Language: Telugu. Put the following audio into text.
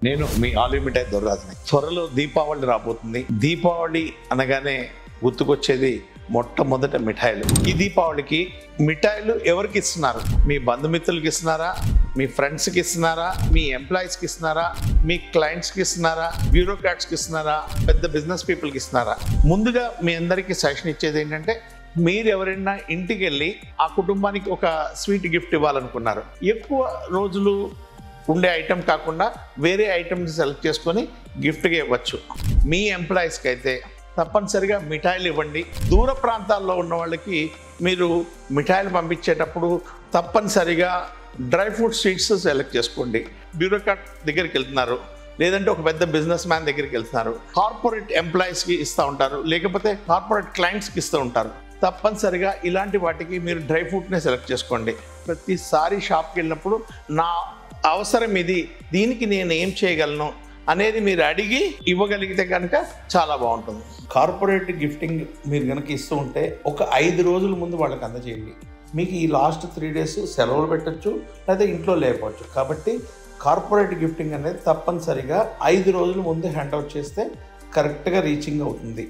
నేను మీ ఆలివ్ మిఠాయి దొరరాజుని. త్వరలో దీపావళి రాబోతుంది. దీపావళి అనగానే గుర్తుకొచ్చేది మొట్టమొదట మిఠాయిలు. ఈ దీపావళికి మిఠాయిలు ఎవరికి ఇస్తున్నారు? మీ బంధుమిత్రులకి ఇస్తున్నారా? మీ ఫ్రెండ్స్కి ఇస్తున్నారా? మీ ఎంప్లాయీస్కి ఇస్తున్నారా? మీ క్లయింట్స్కి ఇస్తున్నారా? బ్యూరోక్రాట్స్కి ఇస్తున్నారా? పెద్ద బిజినెస్ పీపుల్కి ఇస్తున్నారా? ముందుగా మీ అందరికీ సజెషన్ ఇచ్చేది ఏంటంటే, మీరు ఎవరైనా ఇంటికి వెళ్ళి ఆ కుటుంబానికి ఒక స్వీట్ గిఫ్ట్ ఇవ్వాలనుకున్నారు, ఎక్కువ రోజులు ఉండే ఐటెం కాకుండా వేరే ఐటమ్స్ సెలెక్ట్ చేసుకొని గిఫ్ట్గా ఇవ్వచ్చు. మీ ఎంప్లాయీస్కి అయితే తప్పనిసరిగా మిఠాయిలు ఇవ్వండి. దూర ప్రాంతాల్లో ఉన్న వాళ్ళకి మీరు మిఠాయిలు పంపించేటప్పుడు తప్పనిసరిగా డ్రై ఫ్రూట్ స్వీట్స్ సెలెక్ట్ చేసుకోండి. బ్యూరోక్రాట్ దగ్గరికి వెళ్తున్నారు, లేదంటే ఒక పెద్ద బిజినెస్ మ్యాన్ దగ్గరికి వెళ్తున్నారు, కార్పొరేట్ ఎంప్లాయీస్కి ఇస్తూ ఉంటారు, లేకపోతే కార్పొరేట్ క్లయింట్స్కి ఇస్తూ ఉంటారు. తప్పనిసరిగా ఇలాంటి వాటికి మీరు డ్రై ఫ్రూట్నే సెలెక్ట్ చేసుకోండి. ప్రతిసారి షాప్కి వెళ్ళినప్పుడు నా అవసరం ఇది, దీనికి నేను ఏం చేయగలను అనేది మీరు అడిగి ఇవ్వగలిగితే కనుక చాలా బాగుంటుంది. కార్పొరేట్ గిఫ్టింగ్ మీరు కనుక ఇస్తూ ఉంటే ఒక 5 రోజుల ముందు వాళ్ళకి అందజేయండి. మీకు ఈ లాస్ట్ 3 days సెలవులు పెట్టచ్చు, లేదా ఇంట్లో లేకపోవచ్చు. కాబట్టి కార్పొరేట్ గిఫ్టింగ్ అనేది తప్పనిసరిగా 5 రోజుల ముందు హ్యాండ్ అవుట్ చేస్తే కరెక్ట్గా రీచింగ్ అవుతుంది.